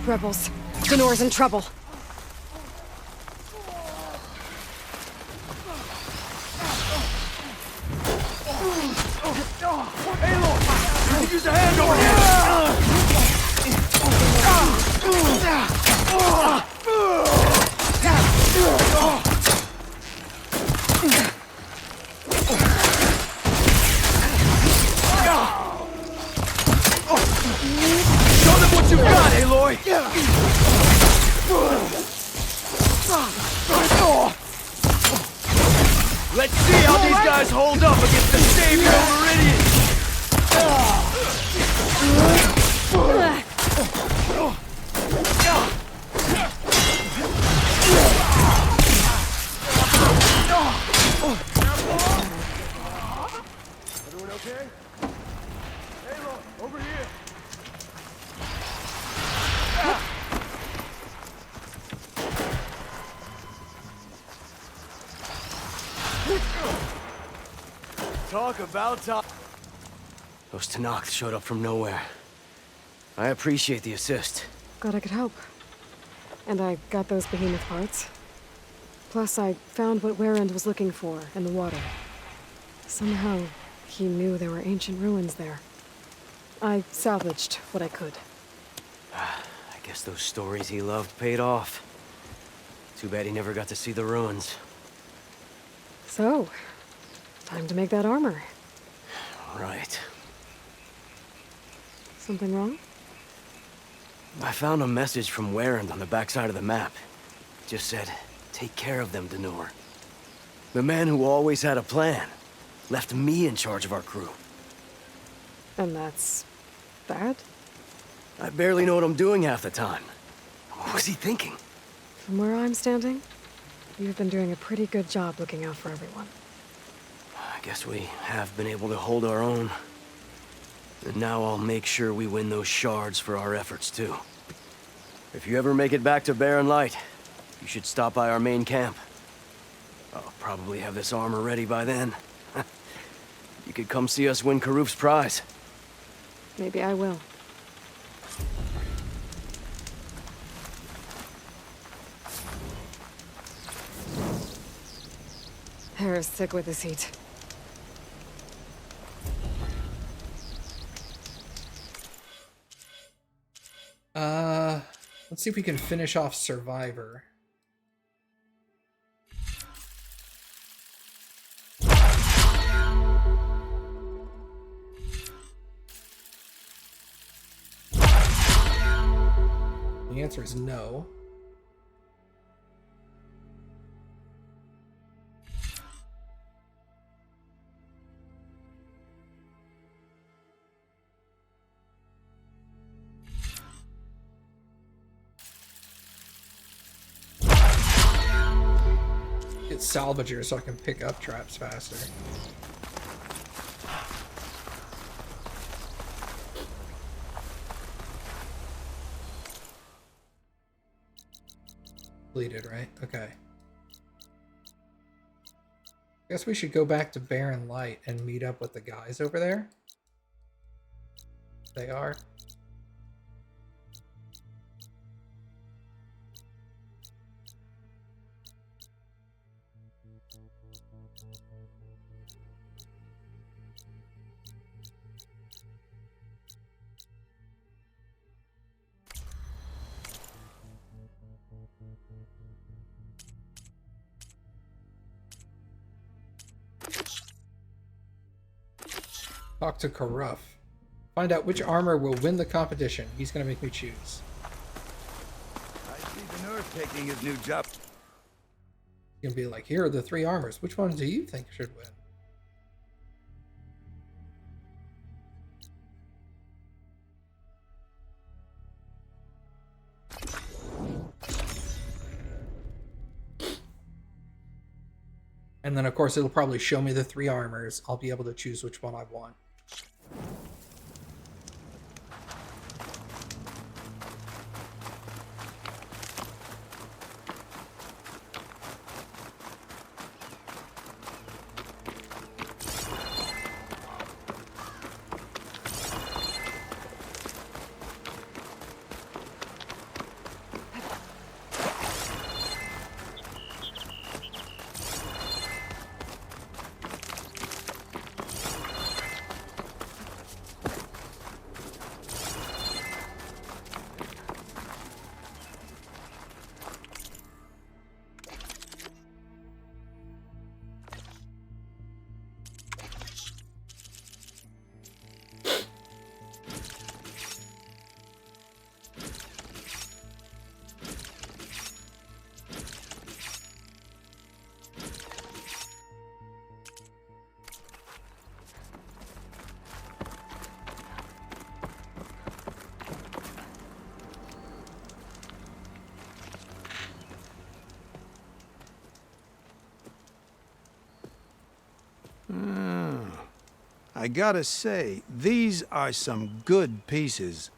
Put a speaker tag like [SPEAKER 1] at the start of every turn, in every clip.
[SPEAKER 1] Rebels. Denore's in trouble.
[SPEAKER 2] Aloy! Use a hand over here! Show them what you got, Aloy! Let's see how these guys hold up against the savior of Meridian! Everyone okay? Aloy, over here! Talk about time. Those Tenakth showed up from nowhere. I appreciate the assist.
[SPEAKER 1] Glad I could help. And I got those behemoth parts. Plus, I found what Warrend was looking for in the water. Somehow, he knew there were ancient ruins there. I salvaged what I could.
[SPEAKER 2] I guess those stories he loved paid off. Too bad he never got to see the ruins.
[SPEAKER 1] So, time to make that armor.
[SPEAKER 2] Right.
[SPEAKER 1] Something wrong?
[SPEAKER 2] I found a message from Warrend on the backside of the map. It just said, take care of them, Denore. The man who always had a plan left me in charge of our crew.
[SPEAKER 1] And that's... bad?
[SPEAKER 2] I barely know what I'm doing half the time. What was he thinking?
[SPEAKER 1] From where I'm standing, you've been doing a pretty good job looking out for everyone.
[SPEAKER 2] I guess we have been able to hold our own. And now I'll make sure we win those shards for our efforts, too. If you ever make it back to Barren Light, you should stop by our main camp. I'll probably have this armor ready by then. You could come see us win Karuf's prize.
[SPEAKER 1] Maybe I will. Harris sick with his heat.
[SPEAKER 3] Let's see if we can finish off Survivor. The answer is no. Get salvager so I can pick up traps faster. Completed, right? Okay. Guess we should go back to Barren Light and meet up with the guys over there. They are. Talk to Karuf. Find out which armor will win the competition. He's gonna make me choose.
[SPEAKER 4] I see the nerve taking his new job.
[SPEAKER 3] He's gonna be like, here are the 3 armors. Which one do you think should win? And then, of course, it'll probably show me the 3 armors. I'll be able to choose which one I want.
[SPEAKER 4] I gotta say, these are some good pieces.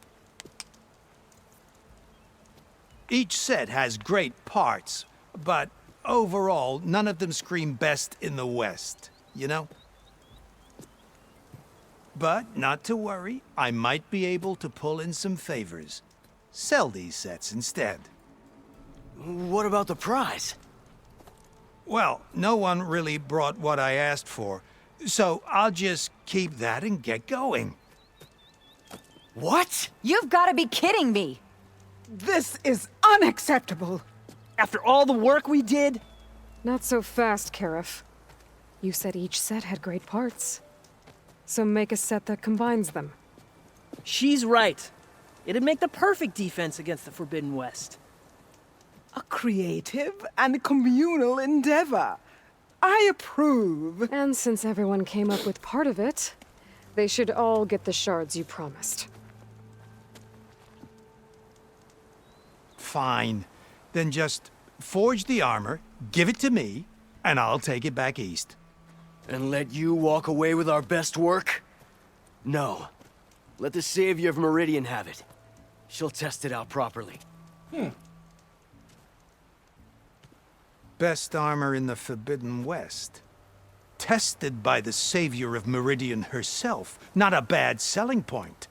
[SPEAKER 4] Each set has great parts, but overall, none of them scream best in the West, you know? But not to worry, I might be able to pull in some favors. Sell these sets instead.
[SPEAKER 2] What about the prize?
[SPEAKER 4] Well, no one really brought what I asked for, so I'll just keep that and get going.
[SPEAKER 2] What?
[SPEAKER 5] You've got to be kidding me!
[SPEAKER 6] This is unacceptable.
[SPEAKER 7] After all the work we did?
[SPEAKER 1] Not so fast, Karif. You said each set had great parts. So make a set that combines them.
[SPEAKER 7] She's right. It'd make the perfect defense against the Forbidden West.
[SPEAKER 6] A creative and communal endeavor. I approve.
[SPEAKER 1] And since everyone came up with part of it, they should all get the shards you promised.
[SPEAKER 4] Fine. Then just forge the armor, give it to me, and I'll take it back east.
[SPEAKER 2] And let you walk away with our best work? No. Let the Savior of Meridian have it. She'll test it out properly.
[SPEAKER 4] Best armor in the Forbidden West. Tested by the Savior of Meridian herself. Not a bad selling point.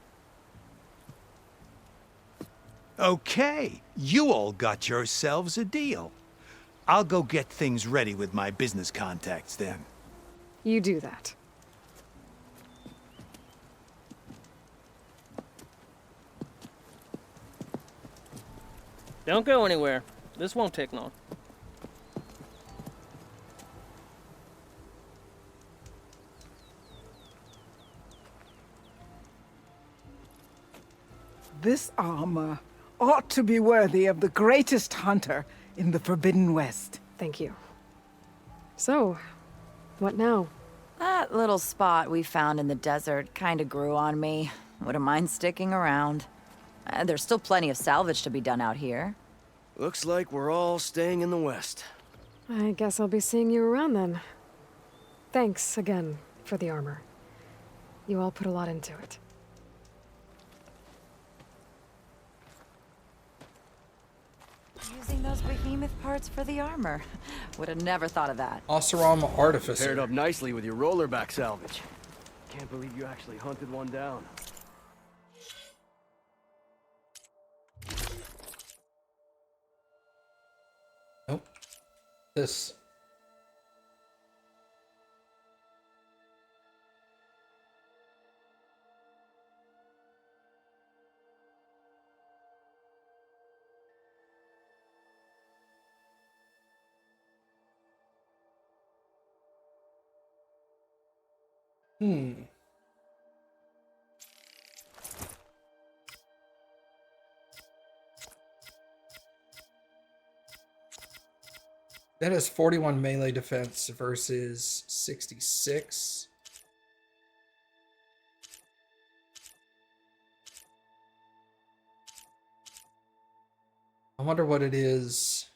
[SPEAKER 4] Okay, you all got yourselves a deal. I'll go get things ready with my business contacts then.
[SPEAKER 1] You do that.
[SPEAKER 7] Don't go anywhere. This won't take long.
[SPEAKER 6] This armor ought to be worthy of the greatest hunter in the Forbidden West.
[SPEAKER 1] Thank you. So, what now?
[SPEAKER 5] That little spot we found in the desert kinda grew on me. Wouldn't mind sticking around. There's still plenty of salvage to be done out here.
[SPEAKER 2] Looks like we're all staying in the West.
[SPEAKER 1] I guess I'll be seeing you around then. Thanks again for the armor. You all put a lot into it.
[SPEAKER 5] Using those behemoth parts for the armor. Would have never thought of that.
[SPEAKER 3] Oseram Artificer.
[SPEAKER 2] Paired up nicely with your rollerback salvage. Can't believe you actually hunted one down.
[SPEAKER 3] Nope. This. That is 41 melee defense versus 66. I wonder what it is.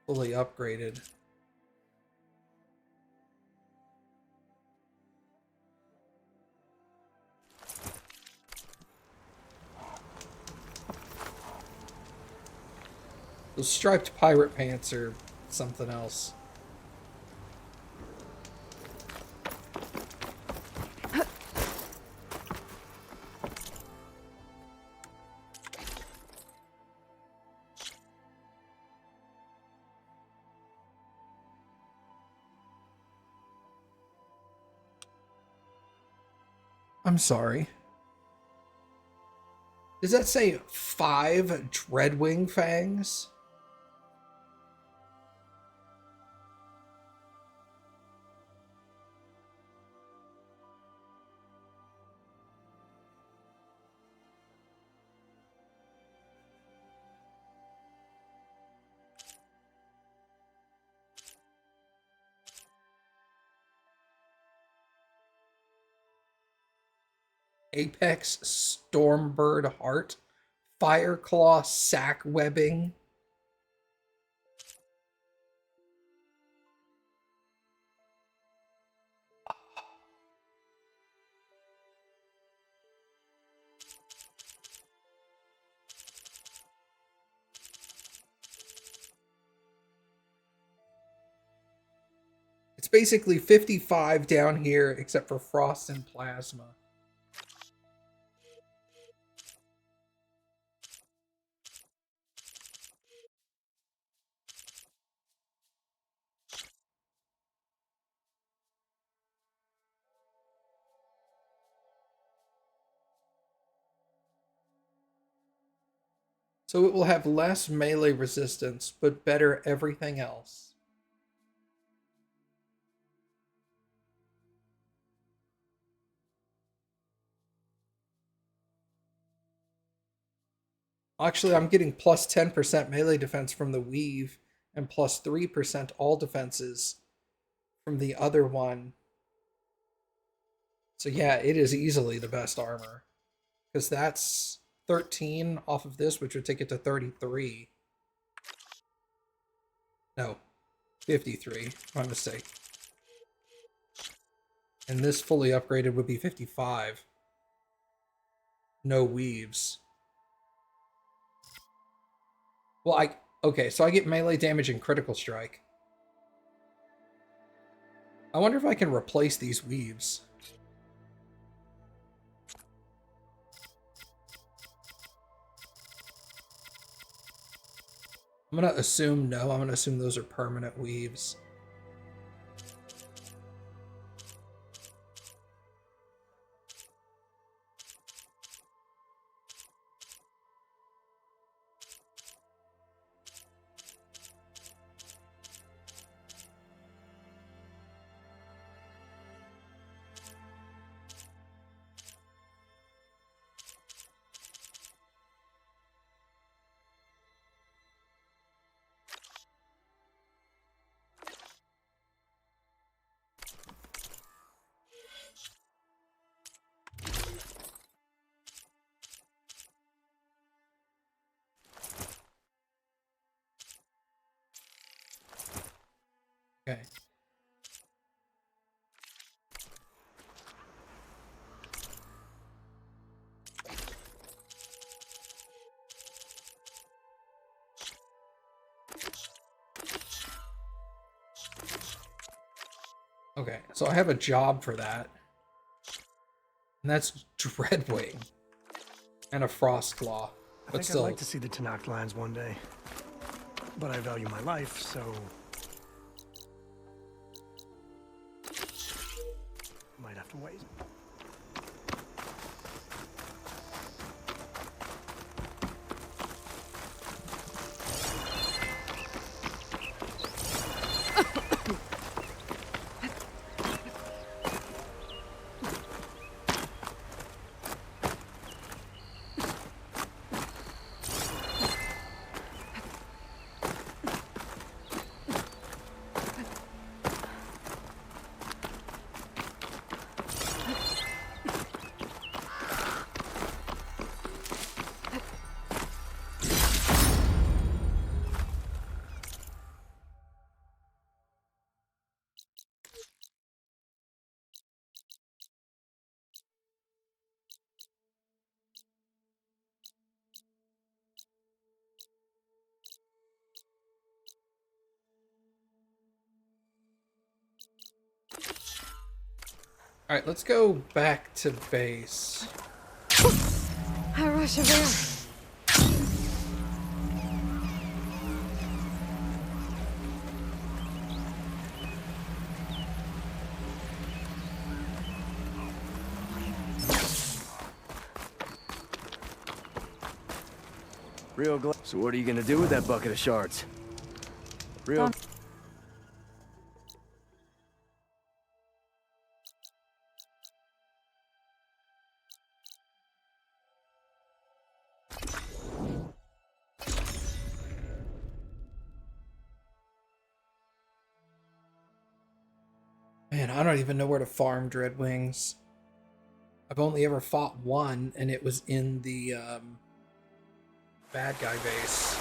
[SPEAKER 3] Fully upgraded. Those striped pirate pants are something else. I'm sorry. Does that say 5 Dreadwing Fangs? Apex Stormbird Heart, Fireclaw Sack Webbing. basically 55 down here, except for frost and plasma. So it will have less melee resistance, but better everything else. Actually, I'm getting plus 10% melee defense from the weave and plus 3% all defenses from the other one. So yeah, it is easily the best armor. Because that's 13 off of this, which would take it to 33. No, 53. My mistake. And this fully upgraded would be 55. No weaves. Well, okay, so I get melee damage and critical strike. I wonder if I can replace these weaves. I'm gonna assume no. I'm gonna assume those are permanent weaves. Okay. Okay, so I have a job for that. And that's Dreadwing. And a Frostclaw.
[SPEAKER 8] I
[SPEAKER 3] But
[SPEAKER 8] think
[SPEAKER 3] still,
[SPEAKER 8] I'd like to see the Tanakh lands one day. But I value my life, so... might have to wait. alright, let's go back to base.
[SPEAKER 1] I rush a bear.
[SPEAKER 2] Real glad. So what are you gonna do with that bucket of shards? Real.
[SPEAKER 3] Man, I don't even know where to farm Dreadwings. I've only ever fought one, and it was in the bad guy base.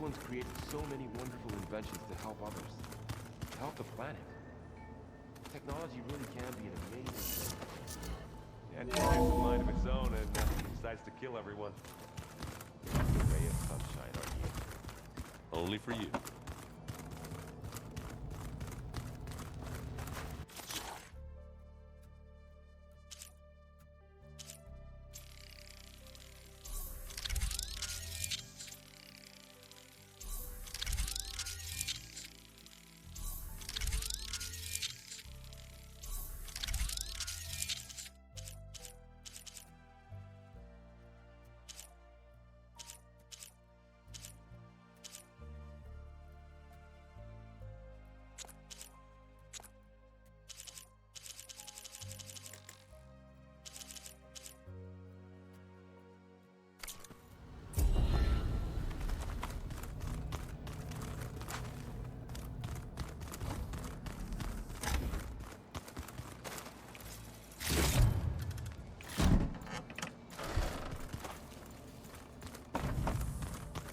[SPEAKER 9] ones created so many wonderful inventions to help others, to help the planet. Technology really can be an amazing thing.
[SPEAKER 10] And it has a mind of its own and decides to kill everyone.
[SPEAKER 9] It's a ray of sunshine, aren't you?
[SPEAKER 10] Only for you.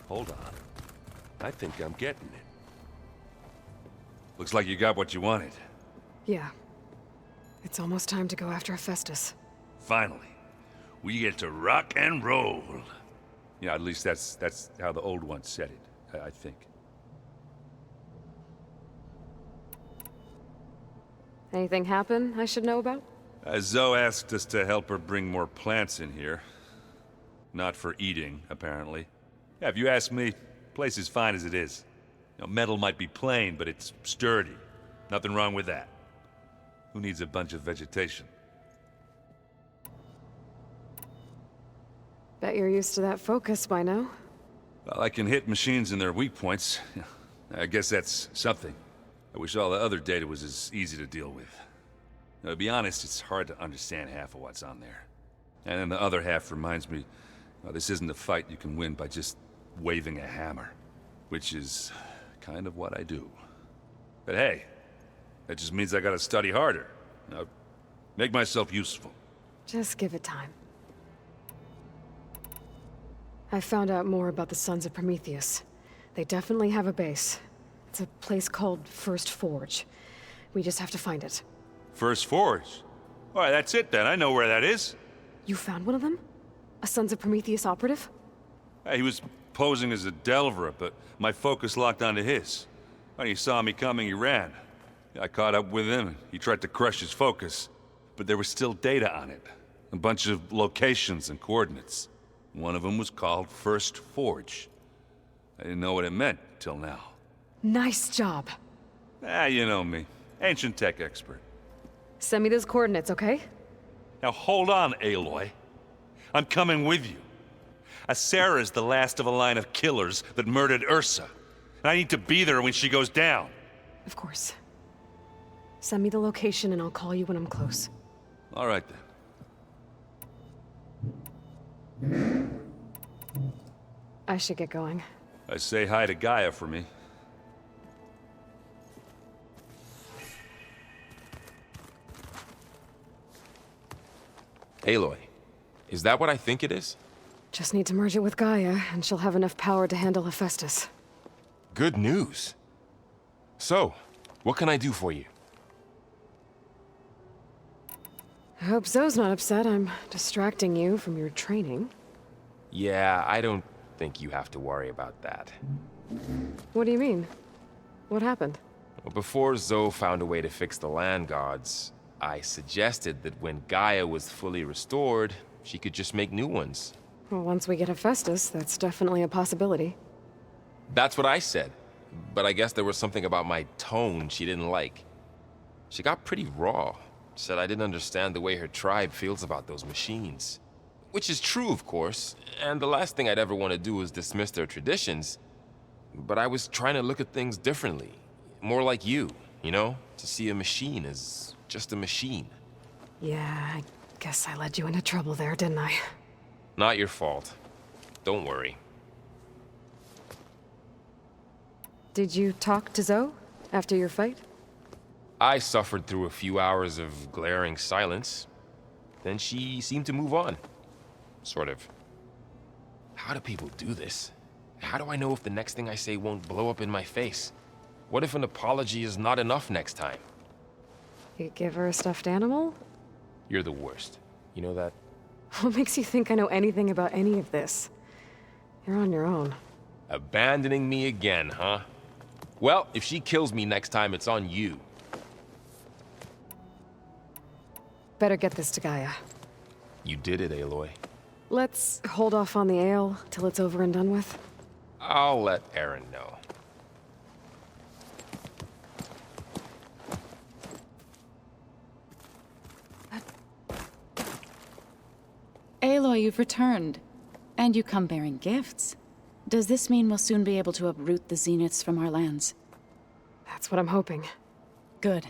[SPEAKER 10] Hold on. I think I'm getting it. Looks like you got what you wanted.
[SPEAKER 1] Yeah. It's almost time to go after Hephaestus.
[SPEAKER 10] Finally. We get to rock and roll. Yeah, at least that's how the old ones said it, I think.
[SPEAKER 1] Anything happen I should know about?
[SPEAKER 10] Zoe asked us to help her bring more plants in here. Not for eating, apparently. Yeah, if you ask me, the place is fine as it is. You know, metal might be plain, but it's sturdy. Nothing wrong with that. Who needs a bunch of vegetation?
[SPEAKER 1] Bet you're used to that focus by now.
[SPEAKER 10] Well, I can hit machines in their weak points. I guess that's something. I wish all the other data was as easy to deal with. Now, to be honest, it's hard to understand half of what's on there. And then the other half reminds me, this isn't a fight you can win by just waving a hammer. Which is kind of what I do. But hey, that just means I gotta study harder. Make myself useful.
[SPEAKER 1] Just give it time. I found out more about the Sons of Prometheus. They definitely have a base. It's a place called First Forge. We just have to find it.
[SPEAKER 10] First Forge? Alright, that's it then. I know where that is.
[SPEAKER 1] You found one of them? A Sons of Prometheus operative?
[SPEAKER 10] He was posing as a Delver, but my focus locked onto his. When he saw me coming, he ran. I caught up with him, and he tried to crush his focus. But there was still data on it. A bunch of locations and coordinates. One of them was called First Forge. I didn't know what it meant till now.
[SPEAKER 1] Nice job.
[SPEAKER 10] You know me. Ancient tech expert.
[SPEAKER 1] Send me those coordinates, okay?
[SPEAKER 10] Now hold on, Aloy. I'm coming with you. Asera's the last of a line of killers that murdered Ursa. And I need to be there when she goes down.
[SPEAKER 1] Of course. Send me the location and I'll call you when I'm close.
[SPEAKER 10] All right then.
[SPEAKER 1] I should get going.
[SPEAKER 10] Say hi to Gaia for me.
[SPEAKER 9] Aloy, is that what I think it is?
[SPEAKER 1] Just need to merge it with Gaia, and she'll have enough power to handle Hephaestus.
[SPEAKER 9] Good news. So, what can I do for you?
[SPEAKER 1] I hope Zoe's not upset I'm distracting you from your training.
[SPEAKER 9] Yeah, I don't think you have to worry about that.
[SPEAKER 1] What do you mean? What happened?
[SPEAKER 9] Well, before Zoe found a way to fix the land gods, I suggested that when Gaia was fully restored, she could just make new ones.
[SPEAKER 1] Well, once we get Hephaestus, that's definitely a possibility.
[SPEAKER 9] That's what I said. But I guess there was something about my tone she didn't like. She got pretty raw. Said I didn't understand the way her tribe feels about those machines. Which is true, of course, and the last thing I'd ever want to do is dismiss their traditions. But I was trying to look at things differently. More like you know? To see a machine as just a machine.
[SPEAKER 1] Yeah, I guess I led you into trouble there, didn't I?
[SPEAKER 9] Not your fault. Don't worry.
[SPEAKER 1] Did you talk to Zoe after your fight?
[SPEAKER 9] I suffered through a few hours of glaring silence. Then she seemed to move on. Sort of. How do people do this? How do I know if the next thing I say won't blow up in my face? What if an apology is not enough next time?
[SPEAKER 1] You give her a stuffed animal?
[SPEAKER 9] You're the worst. You know that?
[SPEAKER 1] What makes you think I know anything about any of this? You're on your own.
[SPEAKER 9] Abandoning me again, huh? Well, if she kills me next time, it's on you.
[SPEAKER 1] Better get this to Gaia.
[SPEAKER 9] You did it, Aloy.
[SPEAKER 1] Let's hold off on the ale till it's over and done with.
[SPEAKER 9] I'll let Aaron know.
[SPEAKER 11] Aloy, you've returned. And you come bearing gifts. Does this mean we'll soon be able to uproot the Zeniths from our lands?
[SPEAKER 1] That's what I'm hoping.
[SPEAKER 11] Good.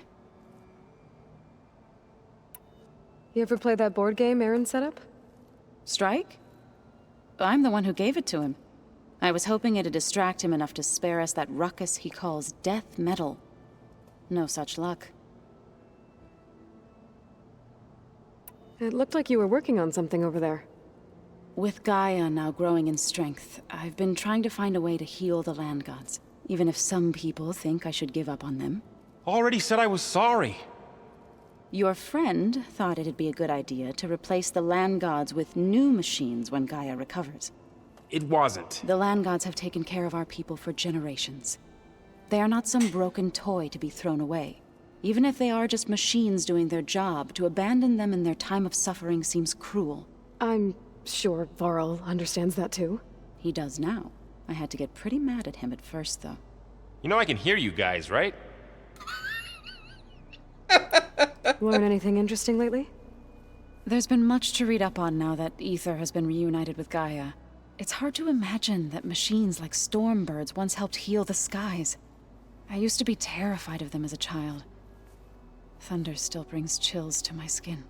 [SPEAKER 1] You ever play that board game Aaron set up?
[SPEAKER 11] Strike? I'm the one who gave it to him. I was hoping it'd distract him enough to spare us that ruckus he calls death metal. No such luck.
[SPEAKER 1] It looked like you were working on something over there.
[SPEAKER 11] With Gaia now growing in strength, I've been trying to find a way to heal the land gods, even if some people think I should give up on them.
[SPEAKER 9] Already said I was sorry.
[SPEAKER 11] Your friend thought it'd be a good idea to replace the land gods with new machines when Gaia recovers.
[SPEAKER 9] It wasn't.
[SPEAKER 11] The land gods have taken care of our people for generations. They are not some broken toy to be thrown away. Even if they are just machines doing their job, to abandon them in their time of suffering seems cruel.
[SPEAKER 1] I'm sure Varl understands that too.
[SPEAKER 11] He does now. I had to get pretty mad at him at first, though.
[SPEAKER 9] You know I can hear you guys, right?
[SPEAKER 1] Learn anything interesting lately?
[SPEAKER 11] There's been much to read up on now that Ether has been reunited with Gaia. It's hard to imagine that machines like Stormbirds once helped heal the skies. I used to be terrified of them as a child. Thunder still brings chills to my skin.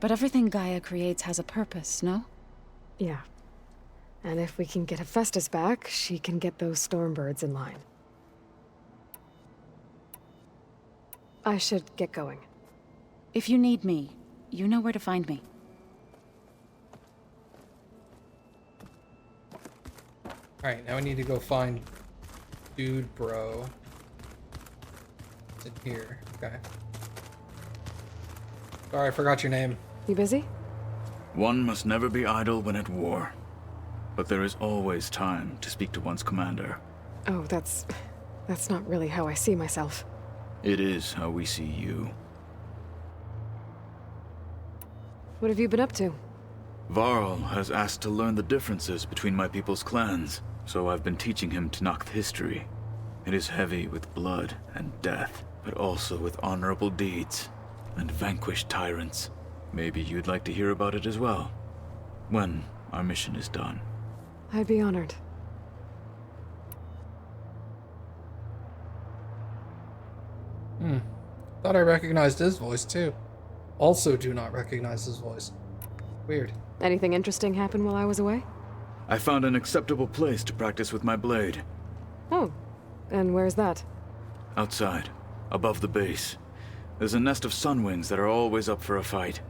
[SPEAKER 11] But everything Gaia creates has a purpose, no?
[SPEAKER 1] Yeah. And if we can get Hephaestus back, she can get those Stormbirds in line. I should get going.
[SPEAKER 11] If you need me, you know where to find me.
[SPEAKER 3] Alright, now we need to go find Dude Bro. It's in here. Okay. Sorry, I forgot your name.
[SPEAKER 1] You busy?
[SPEAKER 12] One must never be idle when at war. But there is always time to speak to one's commander.
[SPEAKER 1] Oh, that's not really how I see myself.
[SPEAKER 12] It is how we see you.
[SPEAKER 1] What have you been up to?
[SPEAKER 12] Varl has asked to learn the differences between my people's clans, so I've been teaching him Tenakth history. It is heavy with blood and death, but also with honorable deeds and vanquished tyrants. Maybe you'd like to hear about it as well, when our mission is done.
[SPEAKER 1] I'd be honored.
[SPEAKER 3] Thought I recognized his voice too. Also do not recognize his voice. Weird.
[SPEAKER 1] Anything interesting happen while I was away?
[SPEAKER 12] I found an acceptable place to practice with my blade.
[SPEAKER 1] Oh, and where's that?
[SPEAKER 12] Outside, above the base. There's a nest of sunwings that are always up for a fight.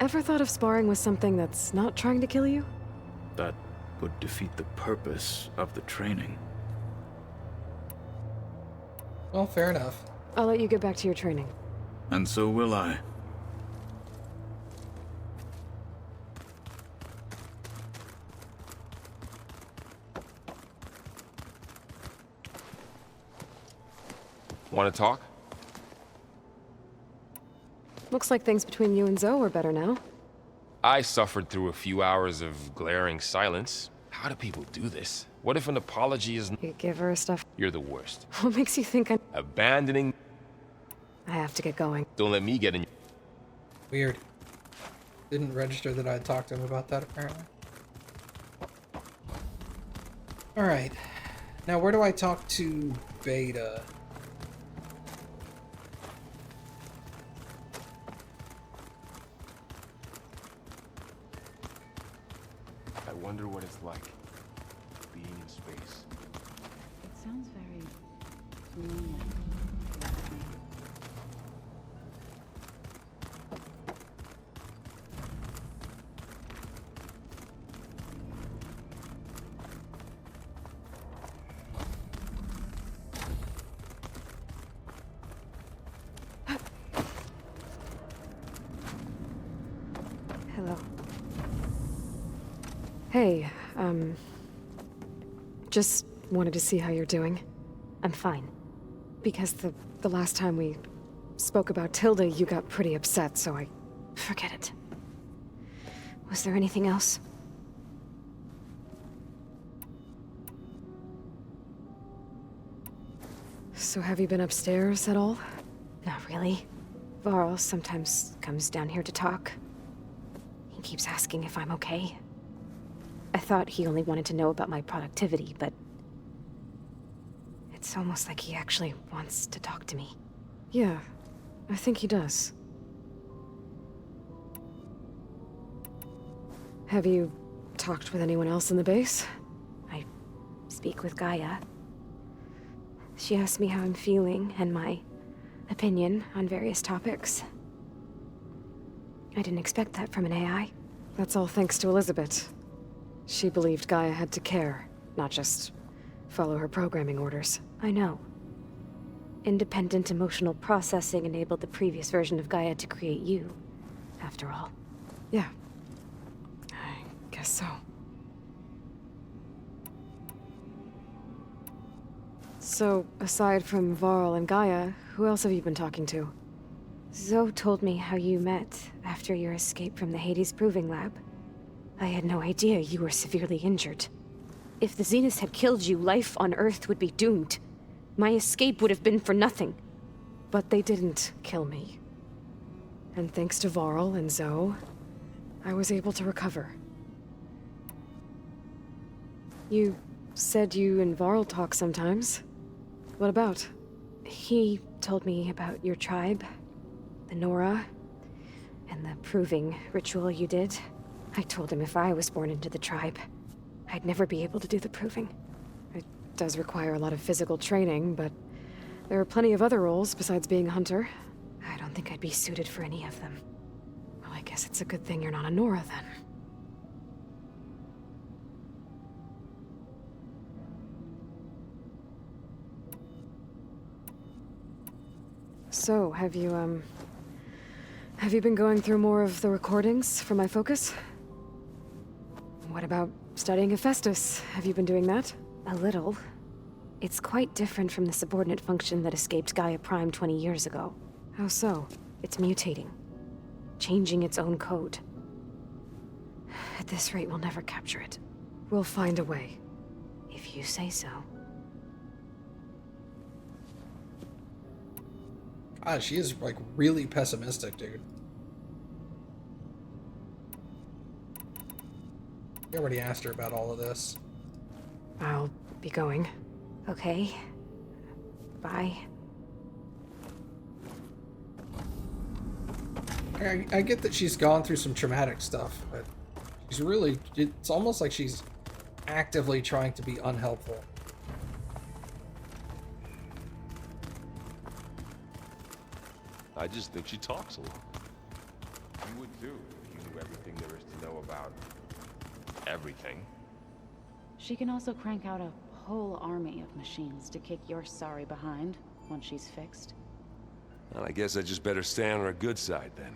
[SPEAKER 1] Ever thought of sparring with something that's not trying to kill you?
[SPEAKER 12] That would defeat the purpose of the training.
[SPEAKER 3] Well, fair enough.
[SPEAKER 1] I'll let you get back to your training.
[SPEAKER 12] And so will I.
[SPEAKER 9] Want to talk?
[SPEAKER 1] Looks like things between you and Zoe are better now.
[SPEAKER 9] I suffered through a few hours of glaring silence. How do people do this? What if an apology is...
[SPEAKER 1] You give her stuff.
[SPEAKER 9] You're the worst.
[SPEAKER 1] What makes you think I'm...
[SPEAKER 9] Abandoning...
[SPEAKER 1] I have to get going.
[SPEAKER 9] Don't let me get in...
[SPEAKER 3] Weird. Didn't register that I had talked to him about that, apparently. Alright. Now, where do I talk to Beta?
[SPEAKER 9] I wonder what it's like, being in space.
[SPEAKER 11] It sounds very lonely.
[SPEAKER 1] Hello. Hey, just wanted to see how you're doing.
[SPEAKER 13] I'm fine.
[SPEAKER 1] Because the last time we spoke about Tilda, you got pretty upset, so I...
[SPEAKER 13] Forget it. Was there anything else?
[SPEAKER 1] So have you been upstairs at all?
[SPEAKER 13] Not really. Varl sometimes comes down here to talk. He keeps asking if I'm okay. I thought he only wanted to know about my productivity, but... It's almost like he actually wants to talk to me.
[SPEAKER 1] Yeah, I think he does. Have you talked with anyone else in the base?
[SPEAKER 13] I speak with Gaia. She asked me how I'm feeling and my opinion on various topics. I didn't expect that from an AI.
[SPEAKER 1] That's all thanks to Elizabeth. She believed Gaia had to care, not just follow her programming orders.
[SPEAKER 13] I know. Independent emotional processing enabled the previous version of Gaia to create you, after all.
[SPEAKER 1] Yeah. I guess so. So, aside from Varl and Gaia, who else have you been talking to?
[SPEAKER 13] Zoe told me how you met after your escape from the Hades Proving Lab. I had no idea you were severely injured. If the Zeniths had killed you, life on Earth would be doomed. My escape would have been for nothing.
[SPEAKER 1] But they didn't kill me. And thanks to Varl and Zoe, I was able to recover. You said you and Varl talk sometimes. What about?
[SPEAKER 13] He told me about your tribe, the Nora, and the proving ritual you did. I told him if I was born into the tribe, I'd never be able to do the proving.
[SPEAKER 1] It does require a lot of physical training, but there are plenty of other roles besides being a hunter.
[SPEAKER 13] I don't think I'd be suited for any of them.
[SPEAKER 1] Well, I guess it's a good thing you're not a Nora, then. So, have you been going through more of the recordings for my focus? What about studying Hephaestus? Have you been doing that?
[SPEAKER 13] A little. It's quite different from the subordinate function that escaped Gaia Prime 20 years ago.
[SPEAKER 1] How so?
[SPEAKER 13] It's mutating. Changing its own code. At this rate, we'll never capture it.
[SPEAKER 1] We'll find a way.
[SPEAKER 13] If you say so.
[SPEAKER 3] God, she is, like, really pessimistic, dude. I already asked her about all of this.
[SPEAKER 1] I'll be going.
[SPEAKER 13] Okay. Bye.
[SPEAKER 3] I get that she's gone through some traumatic stuff, but she's really... It's almost like she's actively trying to be unhelpful.
[SPEAKER 9] I just think she talks a lot. You would too, if you knew everything there is to know about everything.
[SPEAKER 11] She can also crank out a whole army of machines to kick your sorry behind once she's fixed.
[SPEAKER 10] Well, I guess I just better stay on her good side then.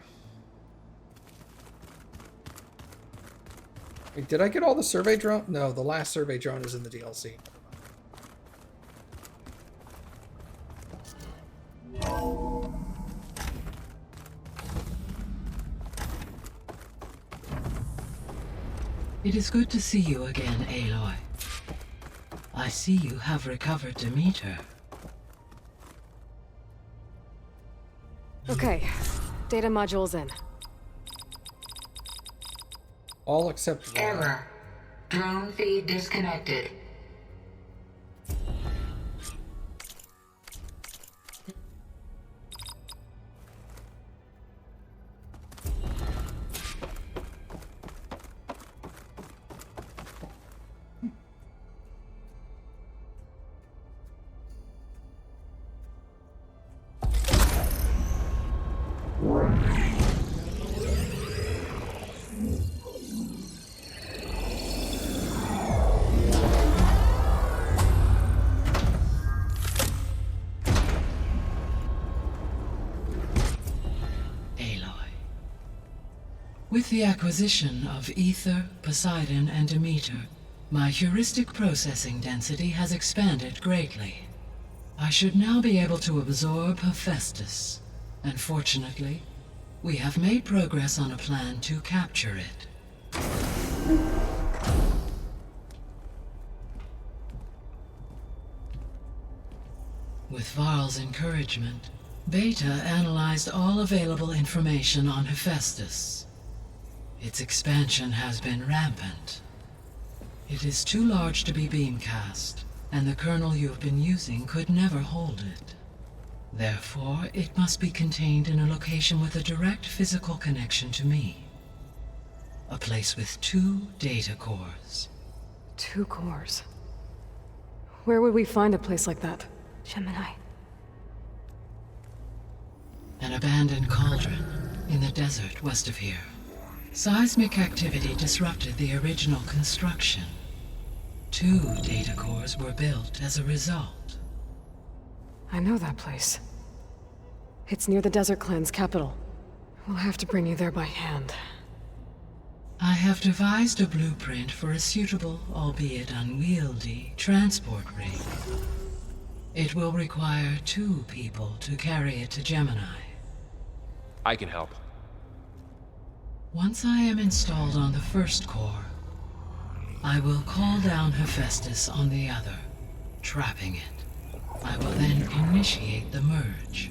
[SPEAKER 3] Wait, did I get all the survey drone? No, the last survey drone is in the DLC.
[SPEAKER 14] It is good to see you again, Aloy. I see you have recovered Demeter.
[SPEAKER 1] Okay, data module's in.
[SPEAKER 3] All except one.
[SPEAKER 14] Error. Drone feed disconnected. With the acquisition of Ether, Poseidon, and Demeter, my heuristic processing density has expanded greatly. I should now be able to absorb Hephaestus, and fortunately, we have made progress on a plan to capture it. With Varl's encouragement, Beta analyzed all available information on Hephaestus. Its expansion has been rampant. It is too large to be beamcast, and the kernel you have been using could never hold it. Therefore, it must be contained in a location with a direct physical connection to me. A place with 2 data cores.
[SPEAKER 1] 2 cores? Where would we find a place like that?
[SPEAKER 13] Gemini.
[SPEAKER 14] An abandoned cauldron in the desert west of here. Seismic activity disrupted the original construction. 2 data cores were built as a result.
[SPEAKER 1] I know that place. It's near the Desert Clan's capital. We'll have to bring you there by hand.
[SPEAKER 14] I have devised a blueprint for a suitable, albeit unwieldy, transport rig. It will require 2 people to carry it to Gemini.
[SPEAKER 9] I can help.
[SPEAKER 14] Once I am installed on the first core, I will call down Hephaestus on the other, trapping it. I will then initiate the merge.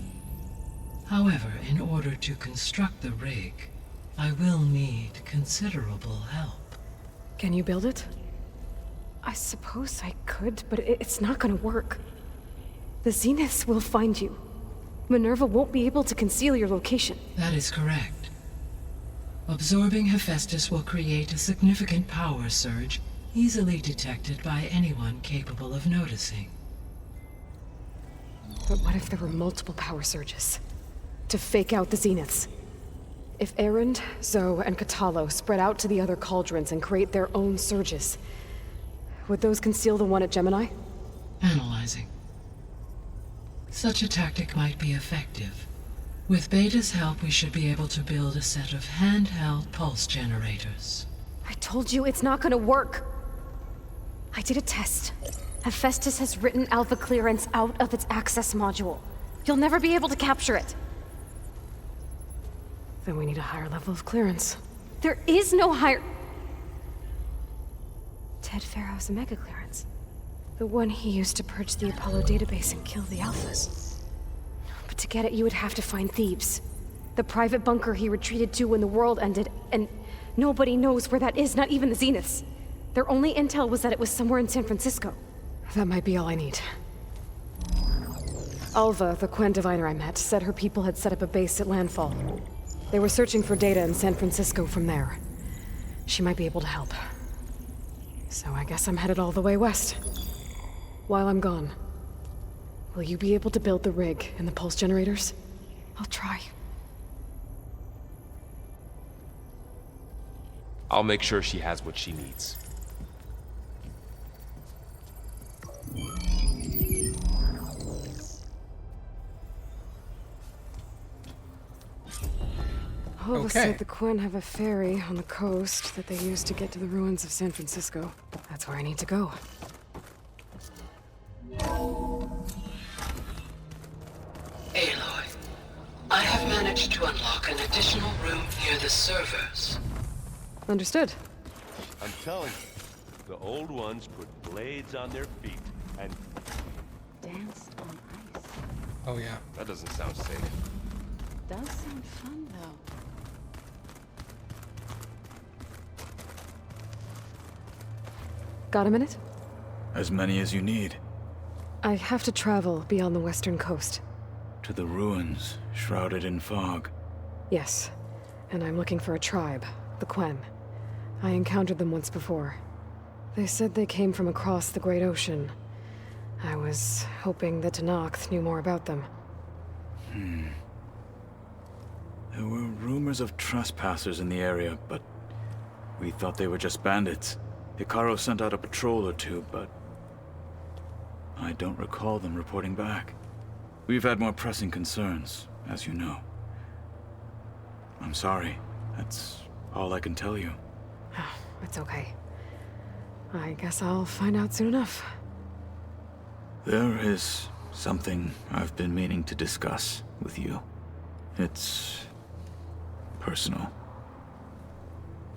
[SPEAKER 14] However, in order to construct the rig, I will need considerable help.
[SPEAKER 1] Can you build it? I suppose I could, but it's not gonna work. The Zeniths will find you. Minerva won't be able to conceal your location.
[SPEAKER 14] That is correct. Absorbing Hephaestus will create a significant power surge, easily detected by anyone capable of noticing.
[SPEAKER 1] But what if there were multiple power surges? To fake out the Zeniths? If Erend, Zoe, and Katalo spread out to the other cauldrons and create their own surges, would those conceal the one at Gemini?
[SPEAKER 14] Analyzing. Such a tactic might be effective. With Beta's help, we should be able to build a set of handheld pulse generators.
[SPEAKER 1] I told you it's not gonna work. I did a test. Hephaestus has written alpha clearance out of its access module. You'll never be able to capture it. Then we need a higher level of clearance.
[SPEAKER 13] There is no higher... Ted Pharaoh's Omega clearance.
[SPEAKER 1] The one he used to purge the Apollo database and kill the Alphas. But to get it, you would have to find Thebes. The private bunker he retreated to when the world ended, and nobody knows where that is, not even the Zeniths. Their only intel was that it was somewhere in San Francisco. That might be all I need. Alva, the Quen diviner I met, said her people had set up a base at landfall. They were searching for data in San Francisco from there. She might be able to help. So I guess I'm headed all the way west. While I'm gone, will you be able to build the rig and the pulse generators?
[SPEAKER 13] I'll try.
[SPEAKER 9] I'll make sure she has what she needs.
[SPEAKER 1] Alva said the Quen have a ferry on the coast that they use to get to the ruins of San Francisco. That's where I need to go.
[SPEAKER 14] Aloy, I have managed to unlock an additional room near the servers.
[SPEAKER 1] Understood.
[SPEAKER 15] I'm telling you, the old ones put blades on their feet and...
[SPEAKER 11] Danced on ice.
[SPEAKER 3] Oh yeah.
[SPEAKER 9] That doesn't sound safe.
[SPEAKER 11] Does sound fun, though.
[SPEAKER 1] Got a minute?
[SPEAKER 12] As many as you need.
[SPEAKER 1] I have to travel beyond the western coast.
[SPEAKER 12] To the ruins, shrouded in fog.
[SPEAKER 1] Yes, and I'm looking for a tribe, the Quen. I encountered them once before. They said they came from across the Great Ocean. I was hoping that Tenakth knew more about them.
[SPEAKER 12] There were rumors of trespassers in the area, but we thought they were just bandits. Hikaru sent out a patrol or two, but I don't recall them reporting back. We've had more pressing concerns, as you know. I'm sorry. That's all I can tell you.
[SPEAKER 1] It's okay. I guess I'll find out soon enough.
[SPEAKER 12] There is something I've been meaning to discuss with you. It's personal.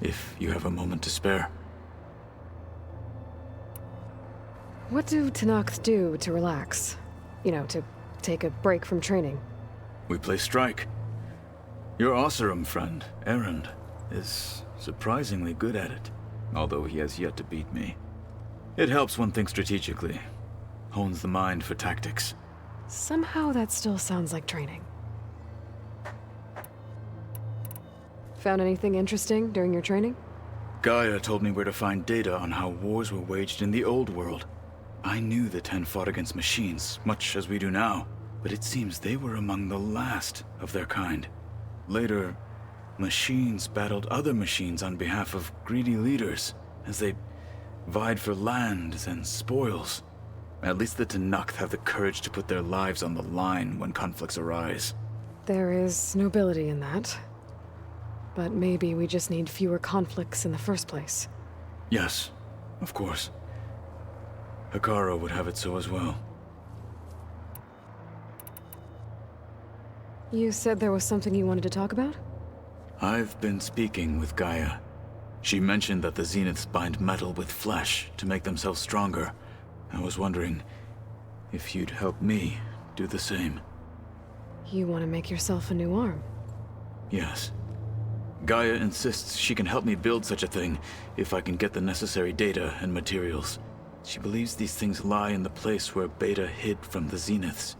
[SPEAKER 12] If you have a moment to spare.
[SPEAKER 1] What do Tenakth do to relax? You know, to take a break from training?
[SPEAKER 12] We play strike. Your Oseram friend, Erend, is surprisingly good at it, although he has yet to beat me. It helps one think strategically, hones the mind for tactics.
[SPEAKER 1] Somehow that still sounds like training. Found anything interesting during your training?
[SPEAKER 12] Gaia told me where to find data on how wars were waged in the old world. I knew the Ten fought against machines, much as we do now, but it seems they were among the last of their kind. Later, machines battled other machines on behalf of greedy leaders, as they vied for lands and spoils. At least the Tenakth have the courage to put their lives on the line when conflicts arise.
[SPEAKER 1] There is nobility in that. But maybe we just need fewer conflicts in the first place.
[SPEAKER 12] Yes, of course. Hekara would have it so as well.
[SPEAKER 1] You said there was something you wanted to talk about?
[SPEAKER 12] I've been speaking with Gaia. She mentioned that the Zeniths bind metal with flesh to make themselves stronger. I was wondering if you'd help me do the same.
[SPEAKER 1] You want to make yourself a new arm?
[SPEAKER 12] Yes. Gaia insists she can help me build such a thing if I can get the necessary data and materials. She believes these things lie in the place where Beta hid from the Zeniths.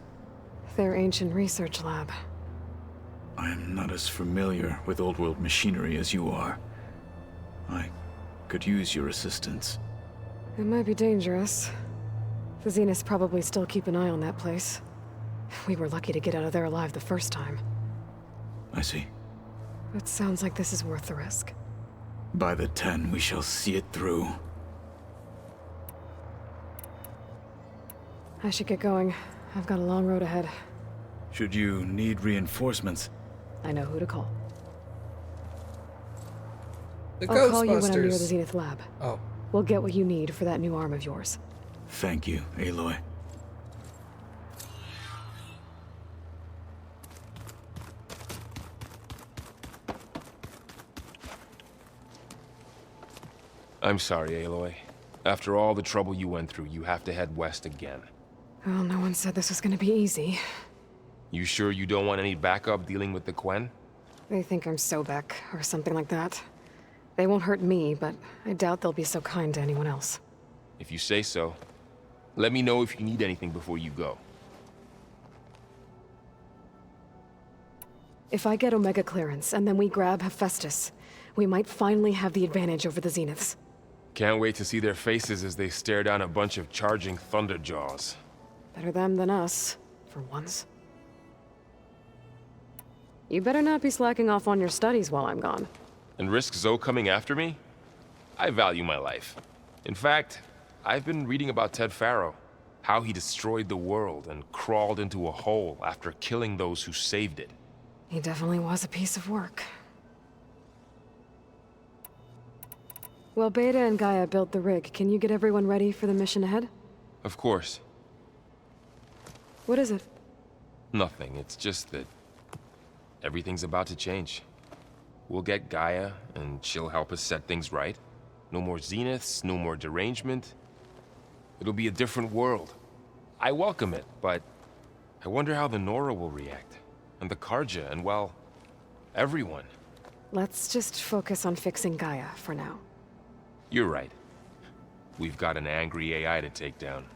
[SPEAKER 1] Their ancient research lab.
[SPEAKER 12] I am not as familiar with old-world machinery as you are. I could use your assistance.
[SPEAKER 1] It might be dangerous. The Zeniths probably still keep an eye on that place. We were lucky to get out of there alive the first time.
[SPEAKER 12] I see.
[SPEAKER 1] It sounds like this is worth the risk.
[SPEAKER 12] By the 10, we shall see it through.
[SPEAKER 1] I should get going. I've got a long road ahead.
[SPEAKER 12] Should you need reinforcements,
[SPEAKER 1] I know who to call.
[SPEAKER 3] The
[SPEAKER 1] I'll call you when I'm near the
[SPEAKER 3] Ghostbusters.
[SPEAKER 1] Zenith lab.
[SPEAKER 3] Oh.
[SPEAKER 1] We'll get what you need for that new arm of yours.
[SPEAKER 12] thank you, Aloy.
[SPEAKER 9] I'm sorry, Aloy. After all the trouble you went through, you have to head west again.
[SPEAKER 1] Well, no one said this was gonna be easy.
[SPEAKER 9] You sure you don't want any backup dealing with the Quen?
[SPEAKER 1] They think I'm Sobek, or something like that. They won't hurt me, but I doubt they'll be so kind to anyone else.
[SPEAKER 9] If you say so. Let me know if you need anything before you go.
[SPEAKER 1] If I get Omega clearance, and then we grab Hephaestus, we might finally have the advantage over the Zeniths.
[SPEAKER 9] Can't wait to see their faces as they stare down a bunch of charging Thunderjaws.
[SPEAKER 1] Better them than us, for once. You better not be slacking off on your studies while I'm gone.
[SPEAKER 9] And risk Zoe coming after me? I value my life. In fact, I've been reading about Ted Faro. How he destroyed the world and crawled into a hole after killing those who saved it.
[SPEAKER 1] He definitely was a piece of work. Well, Beta and Gaia built the rig. Can you get everyone ready for the mission ahead?
[SPEAKER 9] Of course.
[SPEAKER 1] What is it?
[SPEAKER 9] Nothing. It's just that everything's about to change. We'll get Gaia, and she'll help us set things right. No more Zeniths, no more derangement. It'll be a different world. I welcome it, but I wonder how the Nora will react. And the Karja, and well, everyone.
[SPEAKER 1] Let's just focus on fixing Gaia for now.
[SPEAKER 9] You're right. We've got an angry AI to take down.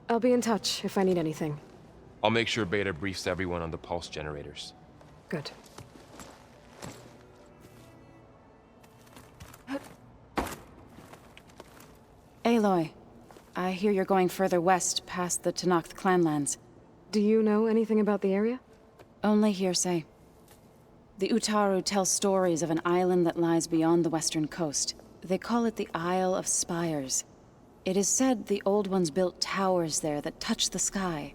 [SPEAKER 1] I'll be in touch if I need anything.
[SPEAKER 9] I'll make sure Beta briefs everyone on the pulse generators.
[SPEAKER 1] Good.
[SPEAKER 11] Aloy, I hear you're going further west past the Tenakth clanlands.
[SPEAKER 1] Do you know anything about the area?
[SPEAKER 11] Only hearsay. The Utaru tell stories of an island that lies beyond the western coast. They call it the Isle of Spires. It is said the Old Ones built towers there that touch the sky,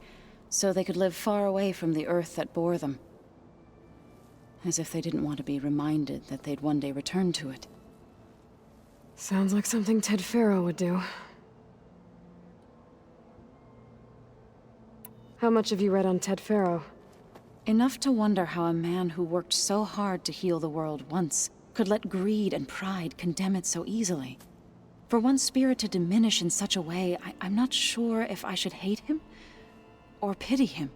[SPEAKER 11] so they could live far away from the earth that bore them. as if they didn't want to be reminded that they'd one day return to it.
[SPEAKER 1] Sounds like something Ted Faro would do. How much have you read on Ted Faro?
[SPEAKER 11] Enough to wonder how a man who worked so hard to heal the world once could let greed and pride condemn it so easily. For one's spirit to diminish in such a way, I'm not sure if I should hate him or pity him.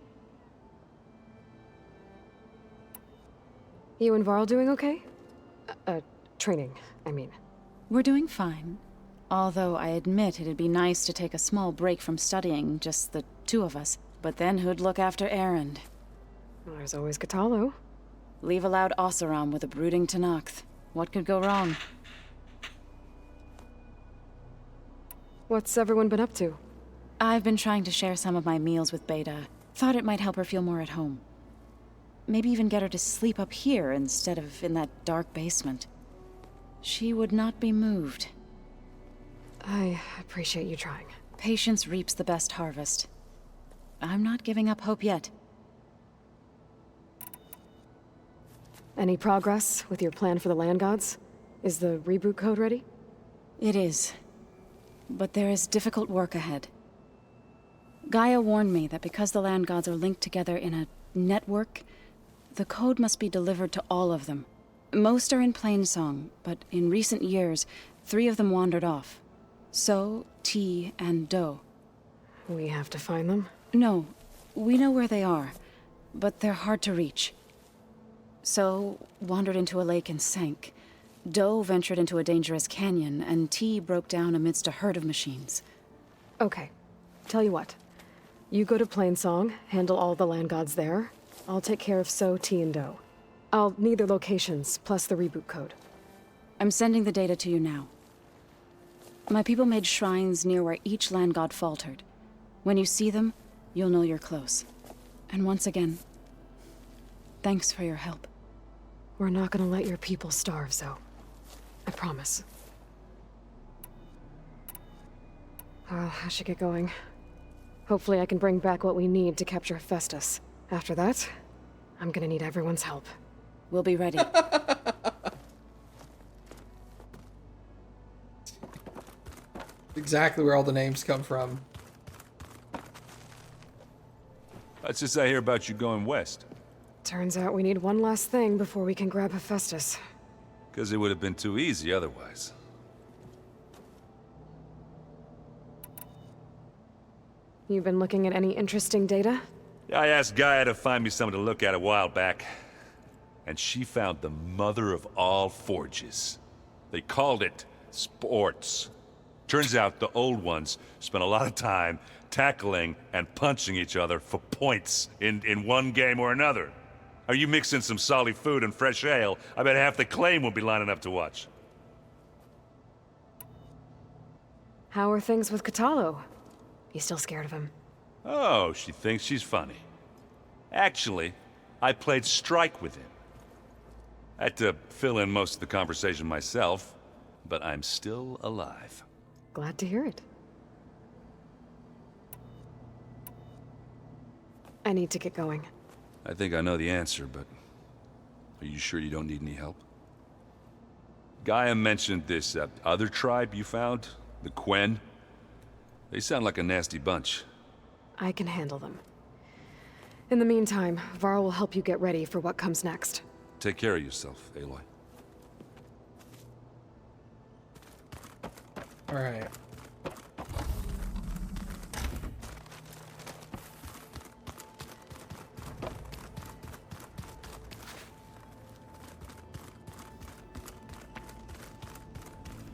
[SPEAKER 1] You and Varl doing okay? Training, I mean.
[SPEAKER 11] We're doing fine. Although I admit it'd be nice to take a small break from studying, just the two of us. But then who'd look after Erend?
[SPEAKER 1] Well, there's always Katalo.
[SPEAKER 11] Leave a loud Oseram with a brooding Tenakth. What could go wrong?
[SPEAKER 1] What's everyone been up to?
[SPEAKER 11] I've been trying to share some of my meals with Beta. Thought it might help her feel more at home. Maybe even get her to sleep up here instead of in that dark basement. She would not be moved.
[SPEAKER 1] I appreciate you trying.
[SPEAKER 11] Patience reaps the best harvest. I'm not giving up hope yet.
[SPEAKER 1] Any progress with your plan for the land gods? Is the reboot code ready?
[SPEAKER 11] It is. But there is difficult work ahead. Gaia warned me that because the land gods are linked together in a network, the code must be delivered to all of them. Most are in Plainsong, but in recent years, 3 of them wandered off. So, T, and Do.
[SPEAKER 1] We have to find them?
[SPEAKER 11] No, we know where they are, but they're hard to reach. So, wandered into a lake and sank. Do ventured into a dangerous canyon, and T broke down amidst a herd of machines.
[SPEAKER 1] Okay. Tell you what. You go to Plainsong, handle all the land gods there. I'll take care of So, T, and Do. I'll need their locations, plus the reboot code.
[SPEAKER 11] I'm sending the data to you now. My people made shrines near where each land god faltered. When you see them, you'll know you're close. And once again, thanks for your help.
[SPEAKER 1] We're not gonna let your people starve, Zo. I promise. Well, I should get going. Hopefully I can bring back what we need to capture Hephaestus. After that, I'm gonna need everyone's help.
[SPEAKER 11] We'll be ready.
[SPEAKER 3] Exactly where all the names come from.
[SPEAKER 10] What's this I hear about you going west?
[SPEAKER 1] Turns out we need one last thing before we can grab Hephaestus.
[SPEAKER 10] Because it would have been too easy otherwise.
[SPEAKER 1] You've been looking at any interesting data?
[SPEAKER 10] I asked Gaia to find me something to look at a while back. And she found the mother of all forges. They called it sports. Turns out the old ones spent a lot of time tackling and punching each other for points in one game or another. Are you mixing some solid food and fresh ale? I bet half the claim will be lining up to watch.
[SPEAKER 1] How are things with Katalo? You still scared of him?
[SPEAKER 10] Oh, she thinks she's funny. Actually, I played strike with him. I had to fill in most of the conversation myself, but I'm still alive.
[SPEAKER 1] Glad to hear it. I need to get going.
[SPEAKER 10] I think I know the answer, but are you sure you don't need any help? Gaia mentioned this other tribe you found, the Quen. They sound like a nasty bunch.
[SPEAKER 1] I can handle them. In the meantime, Varl will help you get ready for what comes next.
[SPEAKER 10] Take care of yourself, Aloy.
[SPEAKER 3] All right.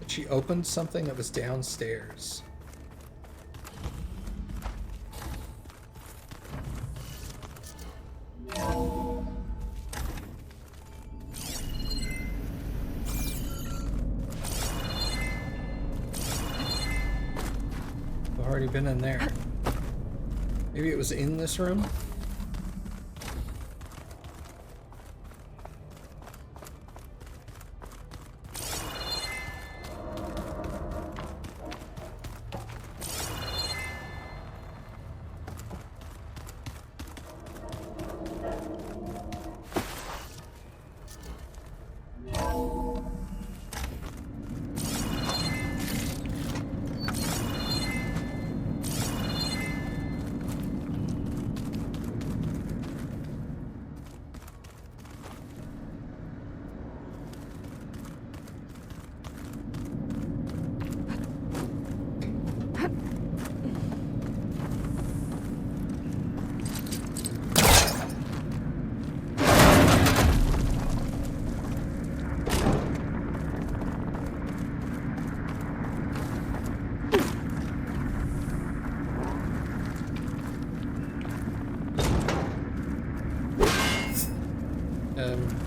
[SPEAKER 3] She opened something that was downstairs. I've already been in there. Maybe it was in this room? Oh.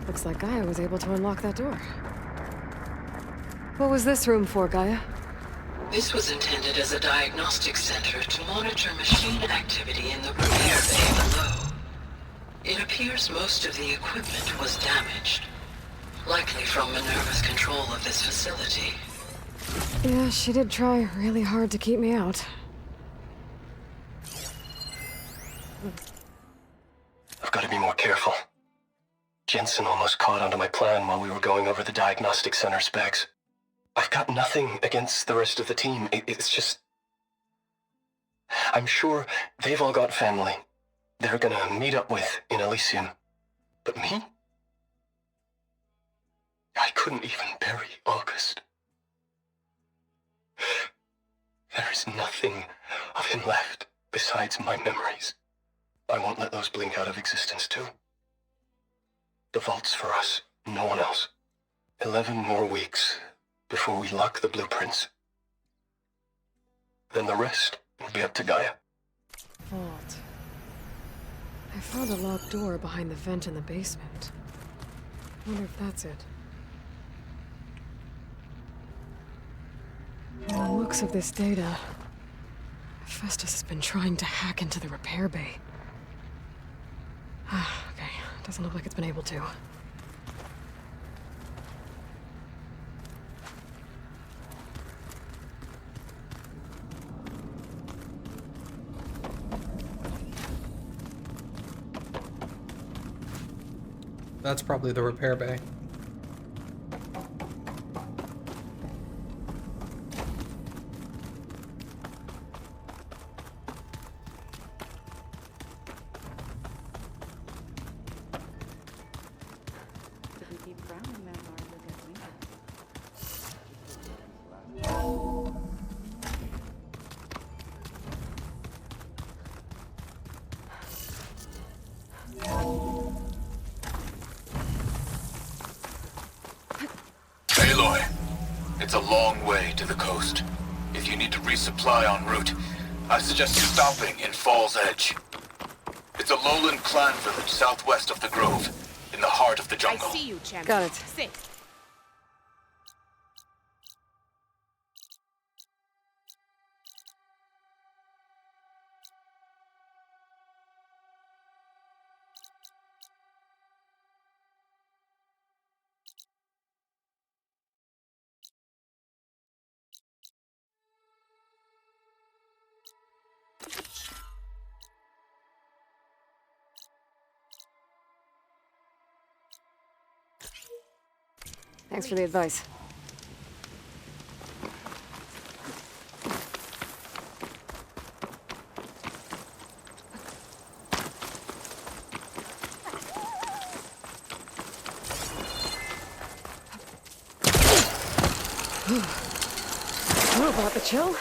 [SPEAKER 1] Looks like Gaia was able to unlock that door. What was this room for, Gaia?
[SPEAKER 14] This was intended as a diagnostic center to monitor machine activity in the repair bay below. It appears most of the equipment was damaged, likely from Minerva's control of this facility.
[SPEAKER 1] Yeah, she did try really hard to keep me out.
[SPEAKER 16] I've got to be more careful. Jensen almost caught onto my plan while we were going over the diagnostic center specs. I've got nothing against the rest of the team. It's just... I'm sure they've all got family they're gonna meet up with in Elysium. But me? I couldn't even bury August. There is nothing of him left besides my memories. I won't let those blink out of existence too. The vault's for us, no one else. 11 more weeks before we lock the blueprints. Then the rest will be up to Gaia.
[SPEAKER 1] Vault. I found a locked door behind the vent in the basement. Wonder if that's it. From the looks of this data, Festus has been trying to hack into the repair bay. Okay, doesn't look like it's been able to.
[SPEAKER 3] That's probably the repair bay.
[SPEAKER 12] It's a long way to the coast. If you need to resupply en route, I suggest stopping in Fall's Edge. It's a lowland clan village southwest of the Grove, in the heart of the jungle.
[SPEAKER 17] I see you, champion.
[SPEAKER 1] Got it.
[SPEAKER 17] Sit.
[SPEAKER 1] Thanks for the advice. Know about the chill?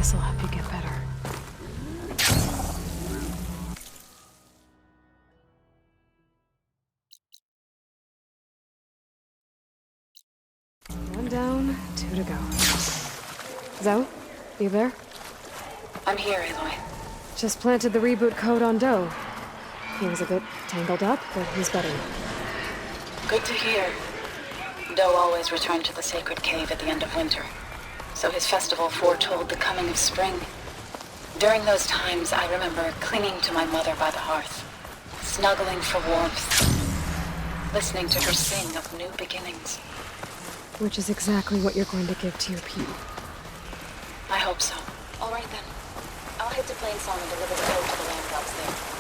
[SPEAKER 1] This'll help you get better. One down, 2 to go. Zoe, you there?
[SPEAKER 11] I'm here, Aloy.
[SPEAKER 1] Just planted the reboot code on Doe. He was a bit tangled up, but he's better.
[SPEAKER 11] Good to hear. Doe always returned to the sacred cave at the end of winter, so his festival foretold the coming of spring. During those times, I remember clinging to my mother by the hearth, snuggling for warmth, listening to her sing of new beginnings.
[SPEAKER 1] Which is exactly what you're going to give to your Pete.
[SPEAKER 11] I hope so. All right then. I'll head to Plainsong and deliver the code to the land gods there.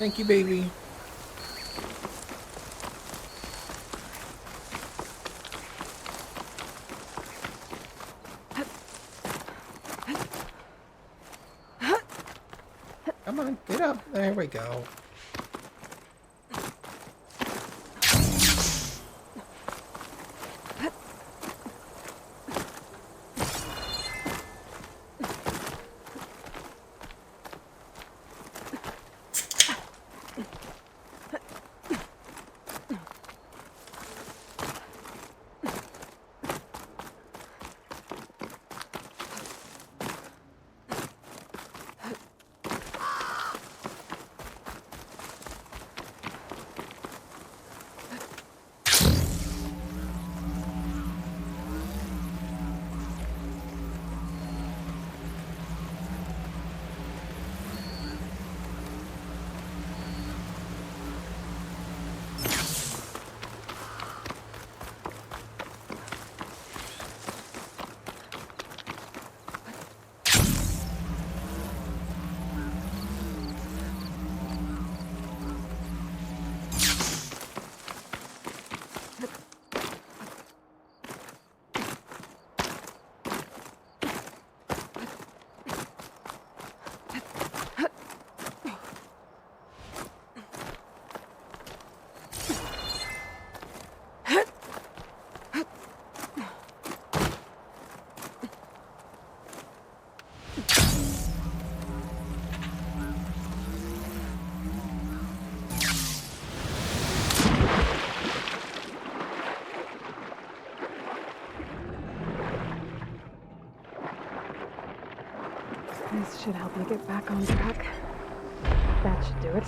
[SPEAKER 3] Thank you, baby. Come on, get up. There we go.
[SPEAKER 1] This should help you get back on track. That should do it.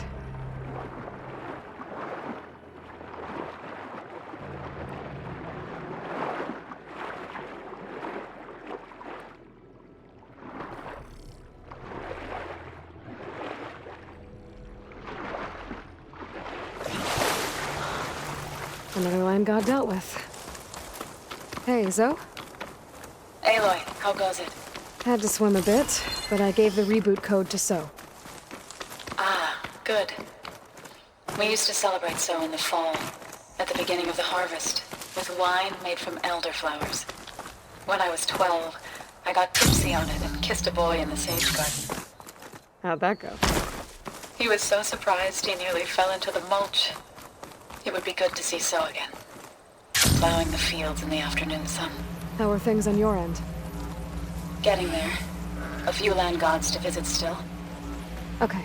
[SPEAKER 1] Another land god dealt with. Hey, Zoe?
[SPEAKER 11] Aloy, how goes it?
[SPEAKER 1] Had to swim a bit, but I gave the reboot code to So.
[SPEAKER 17] Good. We used to celebrate so in the fall, at the beginning of the harvest, with wine made from elderflowers. When I was 12, I got tipsy on it and kissed a boy in the sage garden.
[SPEAKER 1] How'd that go?
[SPEAKER 17] He was so surprised he nearly fell into the mulch. It would be good to see So again. Plowing the fields in the afternoon sun.
[SPEAKER 1] How are things on your end?
[SPEAKER 17] Getting there. A few land gods to visit still.
[SPEAKER 1] Okay.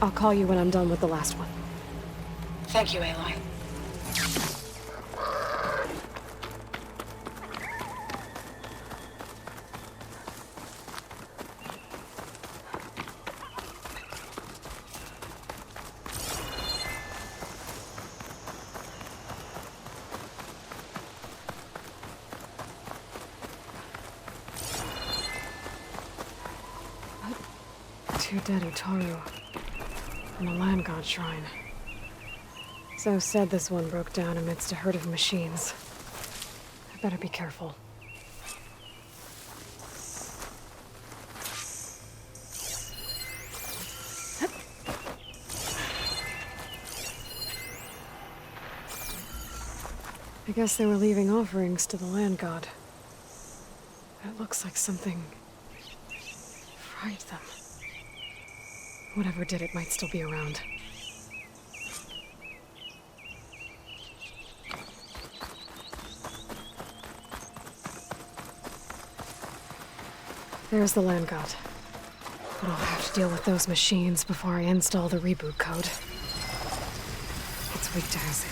[SPEAKER 1] I'll call you when I'm done with the last one.
[SPEAKER 17] Thank you, Aloy.
[SPEAKER 1] Two dead Utaru. And a land god shrine. So said this one broke down amidst a herd of machines. I better be careful. I guess they were leaving offerings to the land god. It looks like something fried them. Whatever did it might still be around. There's the land god. But I'll have to deal with those machines before I install the reboot code. It's weak to acid.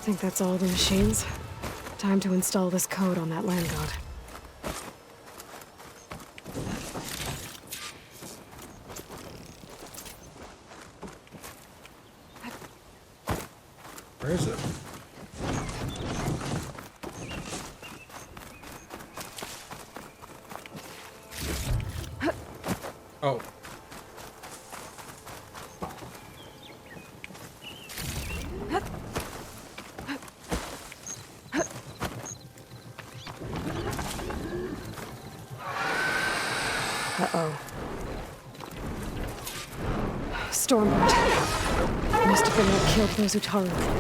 [SPEAKER 1] Think that's all the machines? Time to install this code on that land god.
[SPEAKER 3] Where is it? Oh.
[SPEAKER 1] Uh-oh. Stormbird. Must have been what killed those Utaru.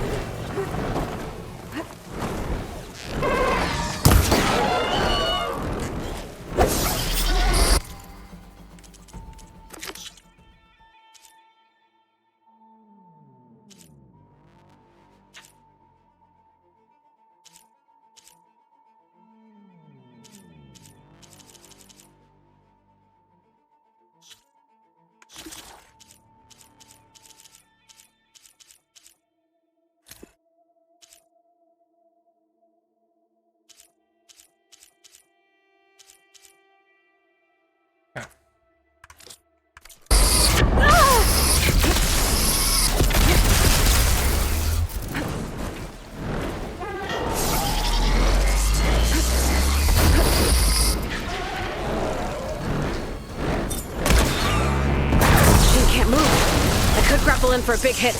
[SPEAKER 1] for a big hit.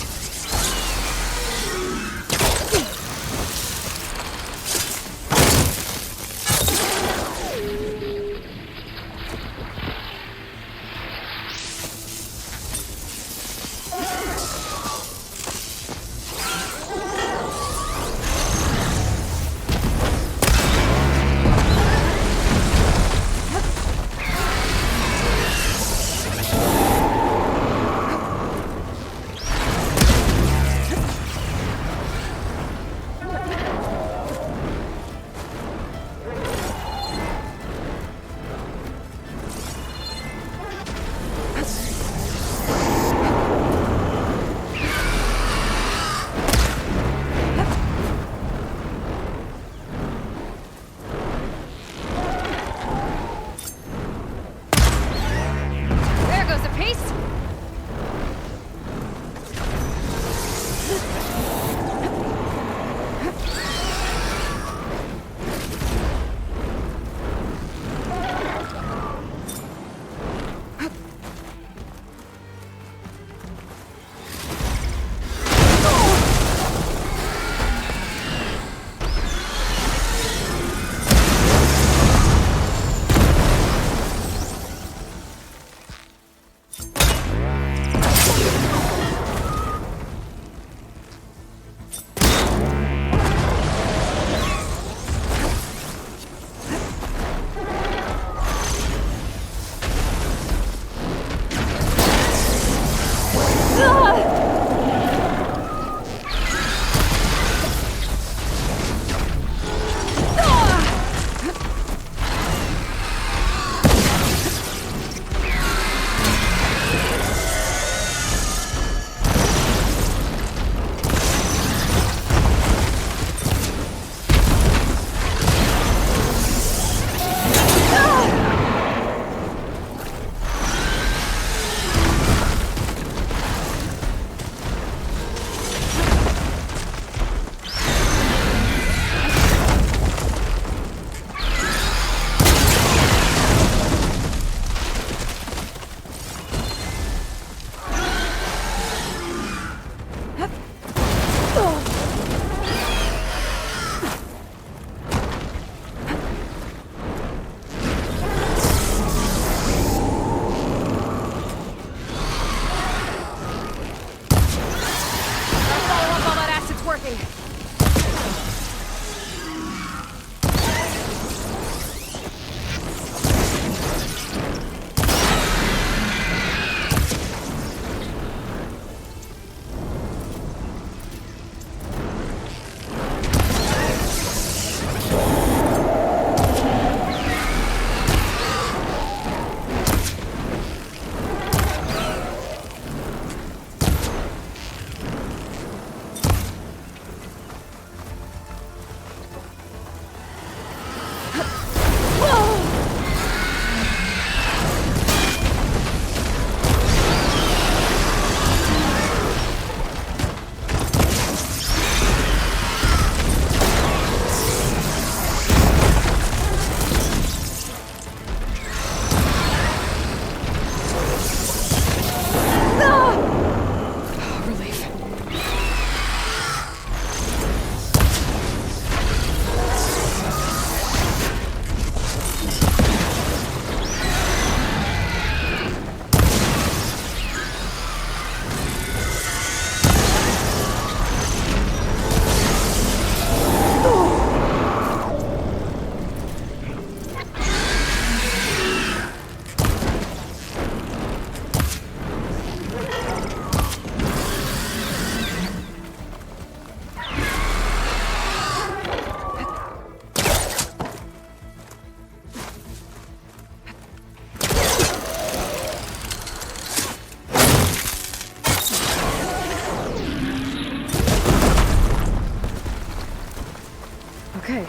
[SPEAKER 1] Okay,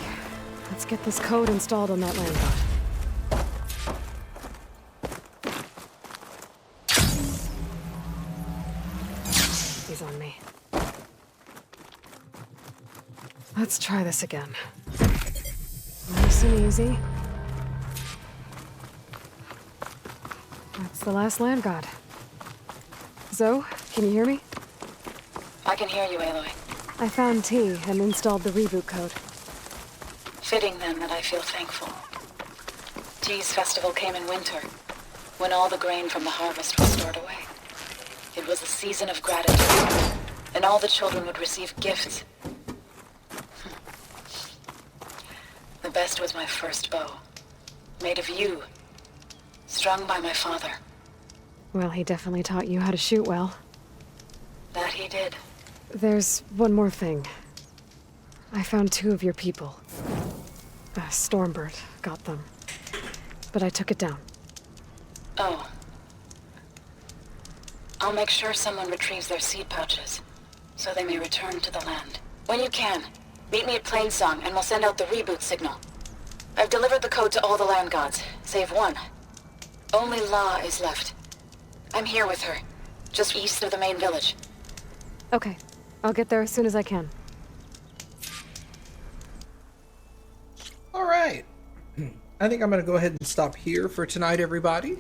[SPEAKER 1] let's get this code installed on that land god. He's on me. Let's try this again. Nice and easy. That's the last land god. Zoe, can you hear me?
[SPEAKER 17] can hear you, Aloy.
[SPEAKER 1] I found T and installed the reboot code.
[SPEAKER 17] Fitting then that I feel thankful. T's festival came in winter, when all the grain from the harvest was stored away. It was a season of gratitude, and all the children would receive gifts. The best was my first bow, made of yew, strung by my father.
[SPEAKER 1] Well, he definitely taught you how to shoot well.
[SPEAKER 17] That he did.
[SPEAKER 1] There's one more thing. I found 2 of your people. Stormbird got them. But I took it down.
[SPEAKER 17] Oh. I'll make sure someone retrieves their seed pouches, so they may return to the land. When you can, meet me at Plainsong and we'll send out the reboot signal. I've delivered the code to all the land gods, save one. Only La is left. I'm here with her, just east of the main village.
[SPEAKER 1] Okay. I'll get there as soon as I can.
[SPEAKER 3] All right. I think I'm going to go ahead and stop here for tonight, everybody.